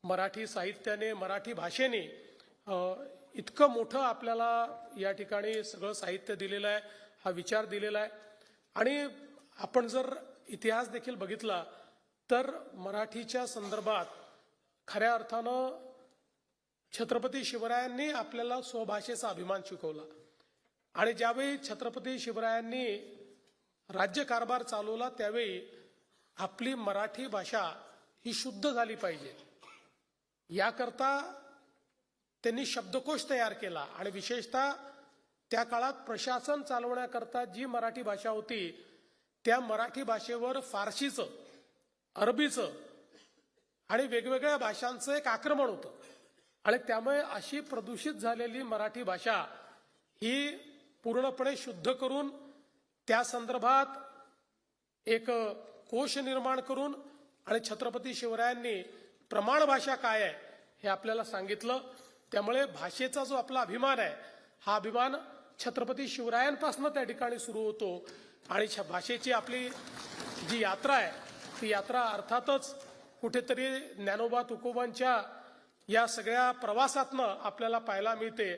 मराठी साहित्याने, मराठी भाषेने इतकं मोठं आपल्याला या ठिकाणी सगळं साहित्य दिलेलं आहे, हा विचार दिलेला आहे। आणि आपण जर इतिहास देखील बघितला तर मराठीच्या संदर्भात खऱ्या अर्थानं छत्रपती शिवरायांनी आपल्याला स्वभाषेचा अभिमान शिकवला। आणि ज्यावेळी छत्रपती शिवरायांनी राज्यकारभार चालवला त्यावेळी आपली मराठी भाषा ही शुद्ध झाली पाहिजे याकरता त्यांनी शब्दकोश तयार केला। आणि विशेषतः त्या काळात प्रशासन चालवण्याकरता जी मराठी भाषा होती त्या मराठी भाषेवर फारसीचं, अरबीचं आणि वेगवेगळ्या भाषांचं एक आक्रमण होतं। आणि त्यामुळे अशी प्रदूषित झालेली मराठी भाषा ही पूर्णपणे शुद्ध करून त्या संदर्भात एक कोश निर्माण करून आणि छत्रपती शिवरायांनी प्रमाण भाषा काय आहे हे आपल्याला सांगितलं। त्यामुळे भाषेचा जो आपला अभिमान आहे हा अभिमान छत्रपती शिवरायांपासून त्या ठिकाणी सुरू होतो। आणि भाषेची आपली जी यात्रा आहे ती यात्रा अर्थातच कुठेतरी ज्ञानोबा तुकोबांच्या या सगळ्या प्रवासातनं आपल्याला पाहायला मिळते।